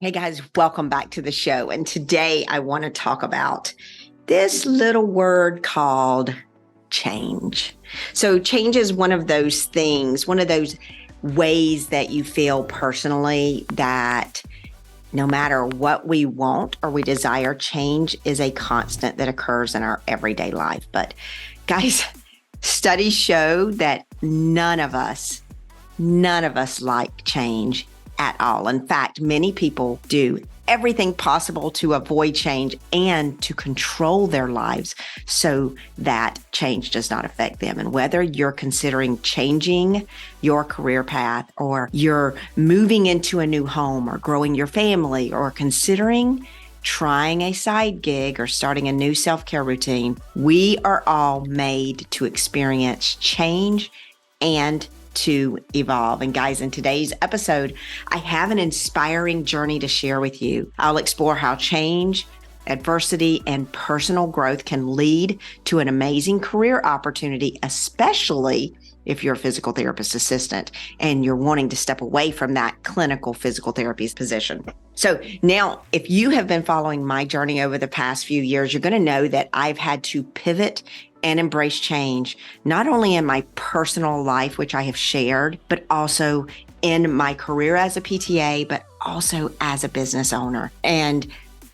Hey guys, welcome back to the show. And today I want to talk about this little word called change. So, change is one of those things, one of those ways that you feel personally that no matter what we want or we desire, change is a constant that occurs in our everyday life. But, guys, studies show that none of us like change at all. In fact, many people do everything possible to avoid change and to control their lives so that change does not affect them. And whether you're considering changing your career path, or you're moving into a new home, or growing your family, or considering trying a side gig or starting a new self-care routine, we are all made to experience change and to evolve. And guys, in today's episode, I have an inspiring journey to share with you. I'll explore how change, adversity, and personal growth can lead to an amazing career opportunity, especially if you're a physical therapist assistant and you're wanting to step away from that clinical physical therapy position. So now, if you have been following my journey over the past few years, you're going to know that I've had to pivot and embrace change, not only in my personal life, which I have shared, but also in my career as a PTA, but also as a business owner. And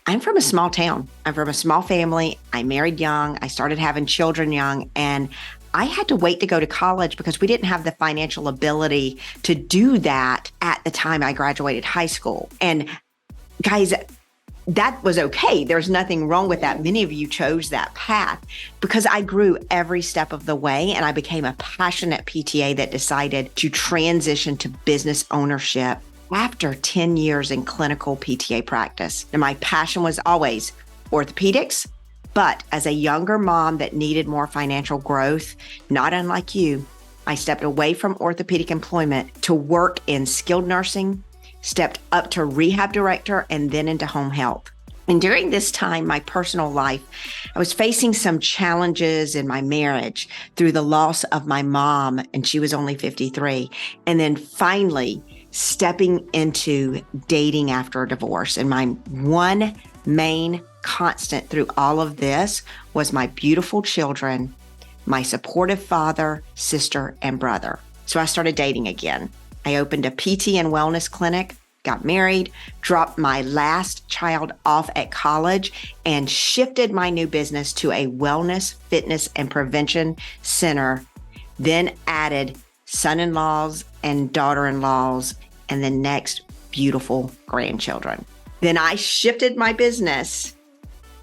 I'm from a small town. I'm from a small family. I married young. I started having children young, and I had to wait to go to college because we didn't have the financial ability to do that at the time I graduated high school. And guys, that was okay. There's nothing wrong with that. Many of you chose that path because I grew every step of the way, and I became a passionate PTA that decided to transition to business ownership after 10 years in clinical PTA practice. And my passion was always orthopedics, but as a younger mom that needed more financial growth, not unlike you, I stepped away from orthopedic employment to work in skilled nursing, stepped up to rehab director, and then into home health. And during this time, my personal life, I was facing some challenges in my marriage through the loss of my mom, and she was only 53. And then finally stepping into dating after a divorce. And my one main constant through all of this was my beautiful children, my supportive father, sister, and brother. So I started dating again. I opened a PT and wellness clinic, got married, dropped my last child off at college, and shifted my new business to a wellness, fitness, and prevention center, then added son-in-laws and daughter-in-laws, and the next beautiful grandchildren. Then I shifted my business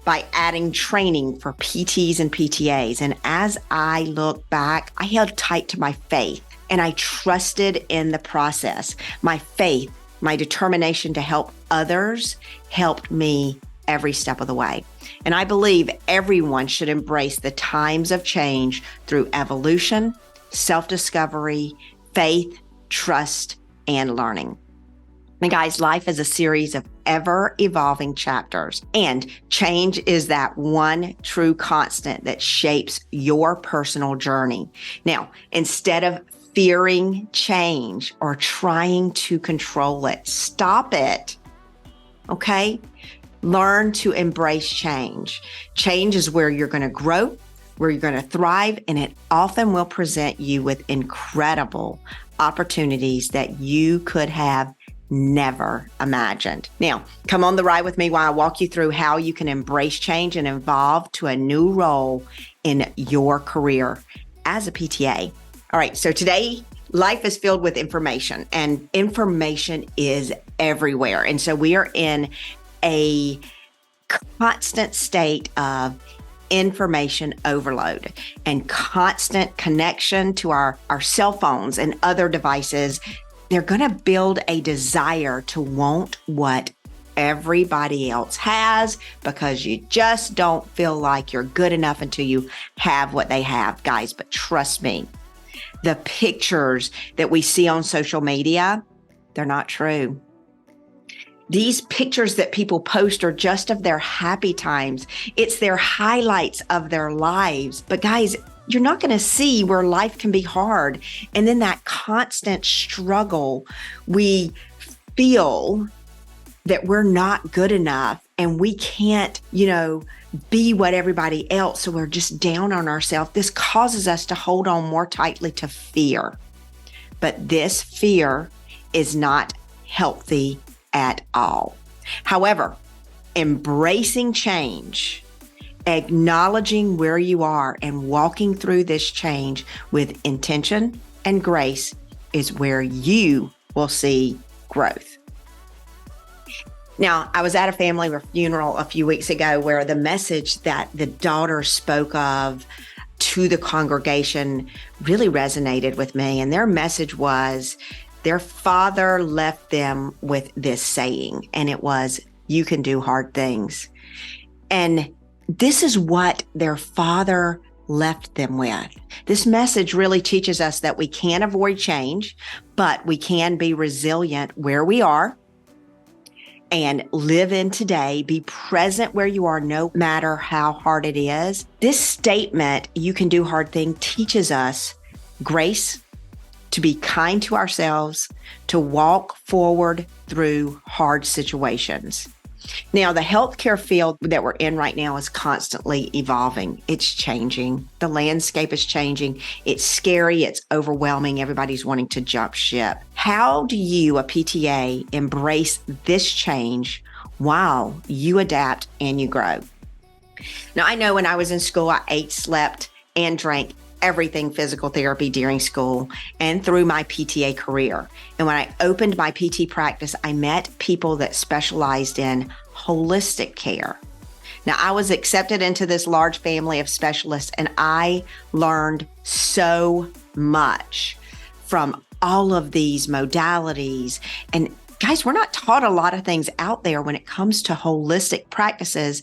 by adding training for PTs and PTAs. And as I look back, I held tight to my faith. And I trusted in the process. My faith, my determination to help others helped me every step of the way. And I believe everyone should embrace the times of change through evolution, self-discovery, faith, trust, and learning. And guys, life is a series of ever-evolving chapters, and change is that one true constant that shapes your personal journey. Now, instead of fearing change or trying to control it, stop it. Okay? Learn to embrace change. Change is where you're going to grow, where you're going to thrive, and it often will present you with incredible opportunities that you could have never imagined. Now, come on the ride with me while I walk you through how you can embrace change and evolve to a new role in your career as a PTA. All right, so today, life is filled with information, and information is everywhere. And so we are in a constant state of information overload and constant connection to our cell phones and other devices. They're going to build a desire to want what everybody else has because you just don't feel like you're good enough until you have what they have, guys. But trust me, the pictures that we see on social media, they're not true. These pictures that people post are just of their happy times. It's their highlights of their lives. But guys, you're not going to see where life can be hard. And then that constant struggle we feel that we're not good enough and we can't, be what everybody else. So we're just down on ourselves. This causes us to hold on more tightly to fear. But this fear is not healthy at all. However, embracing change, acknowledging where you are and walking through this change with intention and grace is where you will see growth. Now, I was at a family funeral a few weeks ago where the message that the daughter spoke of to the congregation really resonated with me. And their message was their father left them with this saying, and it was, "You can do hard things." And this is what their father left them with. This message really teaches us that we can't avoid change, but we can be resilient where we are and live in today, be present where you are, no matter how hard it is. This statement, "You can do hard things," teaches us grace, to be kind to ourselves, to walk forward through hard situations. Now, the healthcare field that we're in right now is constantly evolving. It's changing. The landscape is changing. It's scary. It's overwhelming. Everybody's wanting to jump ship. How do you, a PTA, embrace this change while you adapt and you grow? Now, I know when I was in school, I ate, slept, and drank everything physical therapy during school and through my PTA career. And when I opened my PT practice, I met people that specialized in holistic care. Now, I was accepted into this large family of specialists, and I learned so much from all of these modalities. And guys, we're not taught a lot of things out there when it comes to holistic practices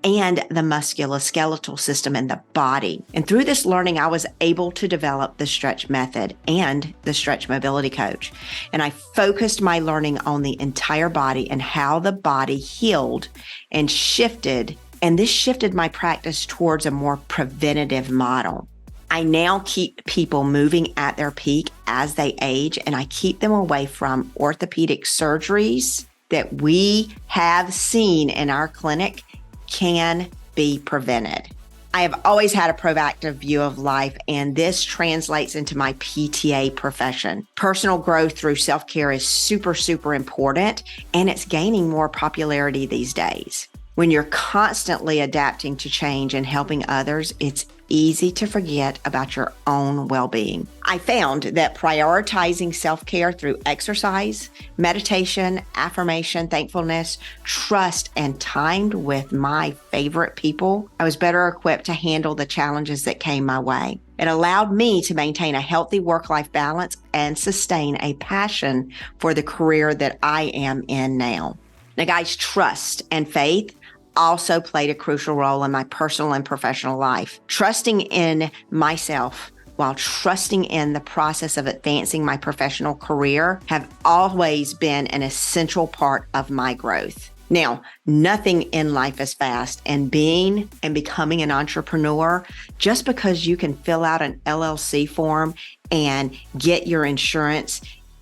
and the musculoskeletal system in the body. And through this learning, I was able to develop the stretch method and the stretch mobility coach. And I focused my learning on the entire body and how the body healed and shifted. And this shifted my practice towards a more preventative model. I now keep people moving at their peak as they age, and I keep them away from orthopedic surgeries that we have seen in our clinic can be prevented. I have always had a proactive view of life, and this translates into my PTA profession. Personal growth through self-care is super, super important, and it's gaining more popularity these days. When you're constantly adapting to change and helping others, it's easy to forget about your own well-being. I found that prioritizing self-care through exercise, meditation, affirmation, thankfulness, trust, and timed with my favorite people, I was better equipped to handle the challenges that came my way. It allowed me to maintain a healthy work-life balance and sustain a passion for the career that I am in now. Now, guys, trust and faith also played a crucial role in my personal and professional life. Trusting in myself while trusting in the process of advancing my professional career have always been an essential part of my growth. Now, nothing in life is fast, and being and becoming an entrepreneur, just because you can fill out an LLC form and get your insurance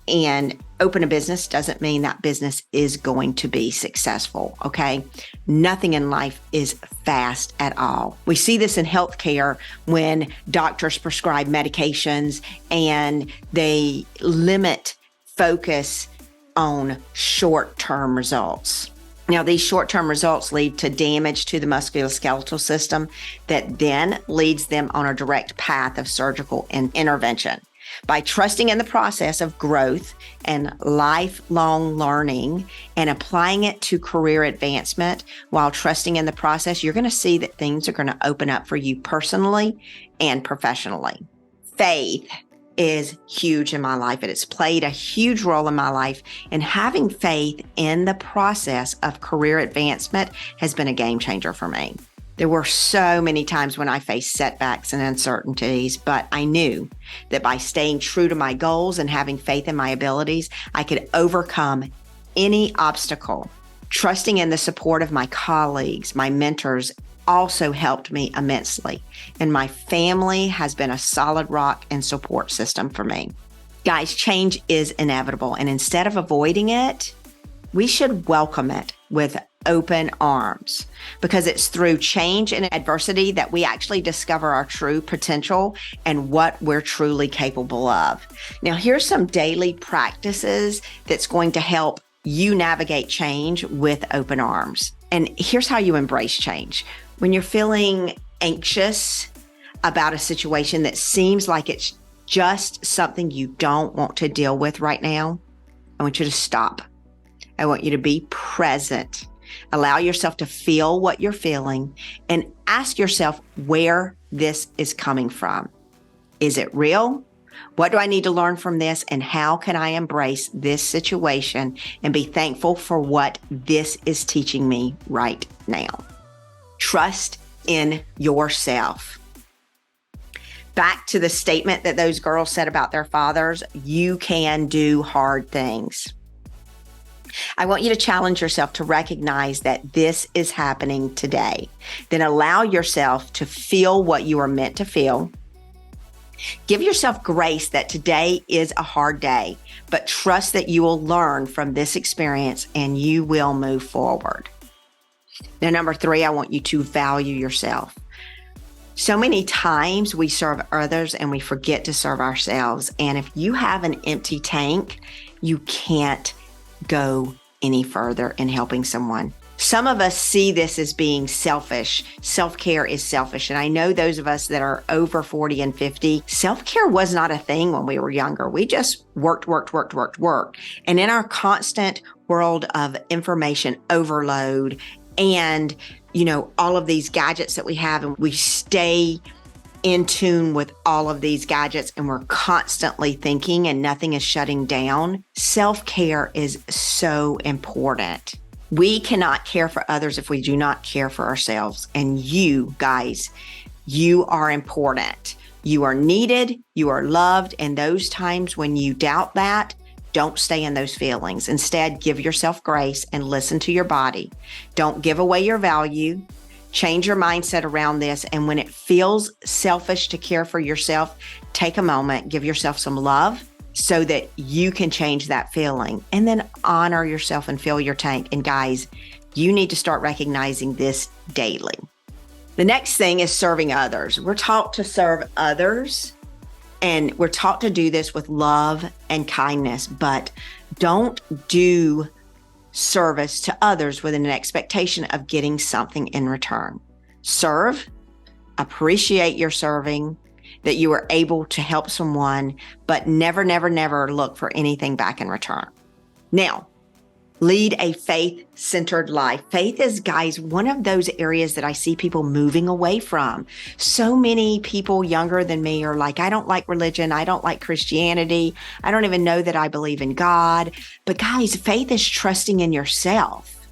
and open a business doesn't mean that business is going to be successful, okay? Nothing in life is fast at all. We see this in healthcare when doctors prescribe medications and they limit focus on short-term results. Now, these short-term results lead to damage to the musculoskeletal system that then leads them on a direct path of surgical intervention. By trusting in the process of growth and lifelong learning and applying it to career advancement while trusting in the process, you're going to see that things are going to open up for you personally and professionally. Faith is huge in my life, and it's played a huge role in my life. And having faith in the process of career advancement has been a game changer for me. There were so many times when I faced setbacks and uncertainties, but I knew that by staying true to my goals and having faith in my abilities, I could overcome any obstacle. Trusting in the support of my colleagues, my mentors, also helped me immensely. And my family has been a solid rock and support system for me. Guys, change is inevitable. And instead of avoiding it, we should welcome it with open arms, because it's through change and adversity that we actually discover our true potential and what we're truly capable of. Now, here's some daily practices that's going to help you navigate change with open arms. And here's how you embrace change. When you're feeling anxious about a situation that seems like it's just something you don't want to deal with right now, I want you to stop. I want you to be present. Allow yourself to feel what you're feeling and ask yourself where this is coming from. Is it real? What do I need to learn from this? And how can I embrace this situation and be thankful for what this is teaching me right now? Trust in yourself. Back to the statement that those girls said about their fathers, you can do hard things. I want you to challenge yourself to recognize that this is happening today. Then allow yourself to feel what you are meant to feel. Give yourself grace that today is a hard day, but trust that you will learn from this experience and you will move forward. Now, number 3, I want you to value yourself. So many times we serve others and we forget to serve ourselves. And if you have an empty tank, you can't go any further in helping someone. Some of us see this as being selfish. Self-care is selfish. And I know those of us that are over 40 and 50, self-care was not a thing when we were younger. We just worked. And in our constant world of information overload and, all of these gadgets that we have, and we stay in tune with all of these gadgets and we're constantly thinking and nothing is shutting down. Self-care is so important. We cannot care for others if we do not care for ourselves. And you guys, you are important. You are needed. You are loved. And those times when you doubt that, don't stay in those feelings. Instead, give yourself grace and listen to your body. Don't give away your value. Change your mindset around this. And when it feels selfish to care for yourself, take a moment, give yourself some love so that you can change that feeling, and then honor yourself and fill your tank. And guys, you need to start recognizing this daily. The next thing is serving others. We're taught to serve others, and we're taught to do this with love and kindness, but don't do service to others with an expectation of getting something in return. Serve, appreciate your serving, that you are able to help someone, but never look for anything back in return. Now, lead a faith-centered life. Faith is, guys, one of those areas that I see people moving away from. So many people younger than me are like, I don't like religion. I don't like Christianity. I don't even know that I believe in God. But guys, faith is trusting in yourself.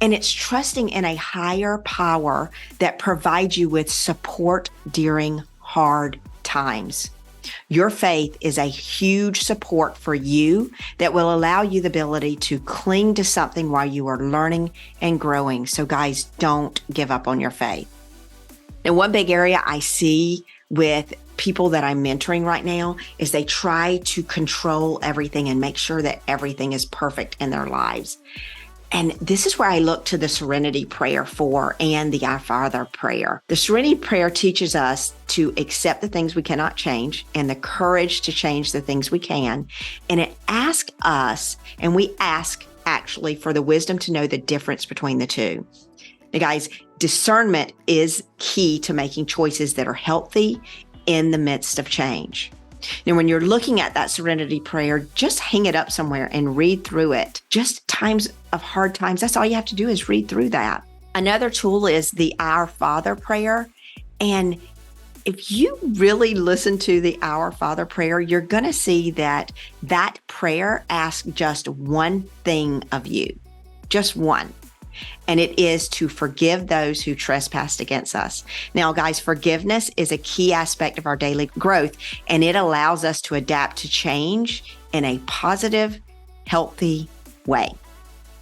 And it's trusting in a higher power that provides you with support during hard times. Your faith is a huge support for you that will allow you the ability to cling to something while you are learning and growing. So guys, don't give up on your faith. And one big area I see with people that I'm mentoring right now is they try to control everything and make sure that everything is perfect in their lives. And this is where I look to the Serenity Prayer for and the Our Father prayer. The Serenity Prayer teaches us to accept the things we cannot change and the courage to change the things we can. And it asks us, and we ask actually for the wisdom to know the difference between the two. Now, guys, discernment is key to making choices that are healthy in the midst of change. Now, when you're looking at that Serenity Prayer, just hang it up somewhere and read through it. Just times of hard times, that's all you have to do is read through that. Another tool is the Our Father prayer. And if you really listen to the Our Father prayer, you're going to see that that prayer asks just one thing of you, just one. And it is to forgive those who trespassed against us. Now, guys, forgiveness is a key aspect of our daily growth, and it allows us to adapt to change in a positive, healthy way.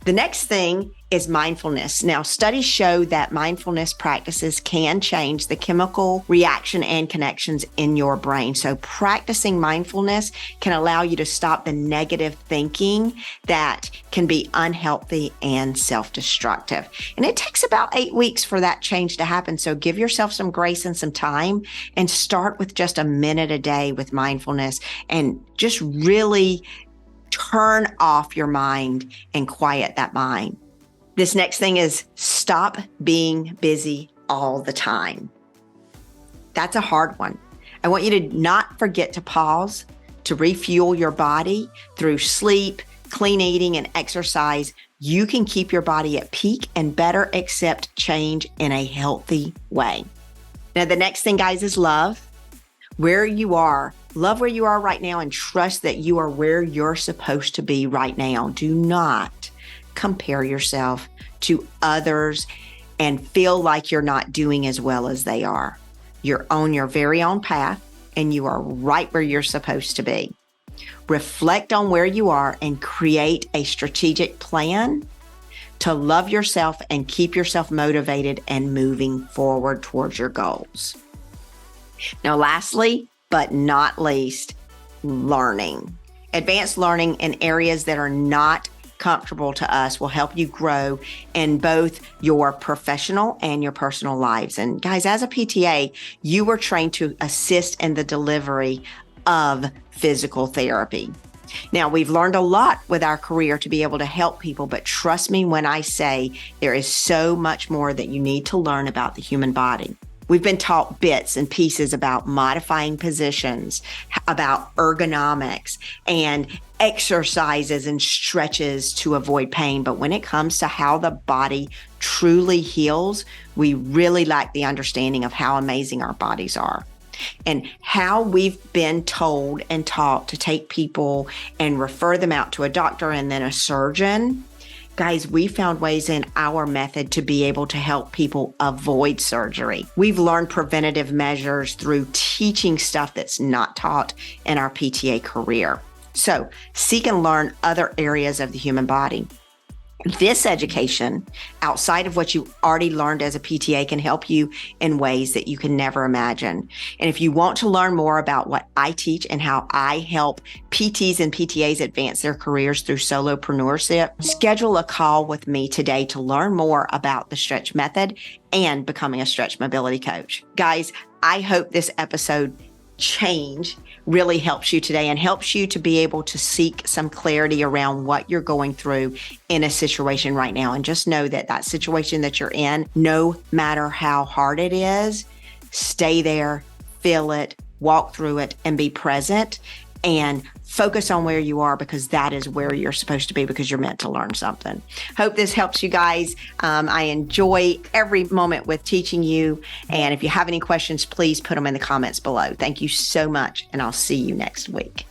The next thing is mindfulness. Now, studies show that mindfulness practices can change the chemical reaction and connections in your brain. So practicing mindfulness can allow you to stop the negative thinking that can be unhealthy and self-destructive. And it takes about 8 weeks for that change to happen. So give yourself some grace and some time and start with just a minute a day with mindfulness and just really turn off your mind and quiet that mind. This next thing is stop being busy all the time. That's a hard one. I want you to not forget to pause, to refuel your body through sleep, clean eating, and exercise. You can keep your body at peak and better accept change in a healthy way. Now, the next thing, guys, is love. Where you are, love where you are right now and trust that you are where you're supposed to be right now. Do not compare yourself to others and feel like you're not doing as well as they are. You're on your very own path and you are right where you're supposed to be. Reflect on where you are and create a strategic plan to love yourself and keep yourself motivated and moving forward towards your goals. Now, lastly, but not least, learning. Advanced learning in areas that are not comfortable to us will help you grow in both your professional and your personal lives. And guys, as a PTA, you were trained to assist in the delivery of physical therapy. Now, we've learned a lot with our career to be able to help people, but trust me when I say there is so much more that you need to learn about the human body. We've been taught bits and pieces about modifying positions, about ergonomics, and exercises and stretches to avoid pain. But when it comes to how the body truly heals, we really lack the understanding of how amazing our bodies are. And how we've been told and taught to take people and refer them out to a doctor and then a surgeon. Guys, we found ways in our method to be able to help people avoid surgery. We've learned preventative measures through teaching stuff that's not taught in our PTA career. So seek and learn other areas of the human body. This education, outside of what you already learned as a PTA, can help you in ways that you can never imagine. And if you want to learn more about what I teach and how I help PTs and PTAs advance their careers through solopreneurship, schedule a call with me today to learn more about the stretch method and becoming a stretch mobility coach. Guys, I hope this episode change really helps you today and helps you to be able to seek some clarity around what you're going through in a situation right now. And just know that that situation that you're in, no matter how hard it is, stay there, feel it, walk through it, and be present and focus on where you are, because that is where you're supposed to be, because you're meant to learn something. Hope this helps you guys. I enjoy every moment with teaching you. And if you have any questions, please put them in the comments below. Thank you so much, and I'll see you next week.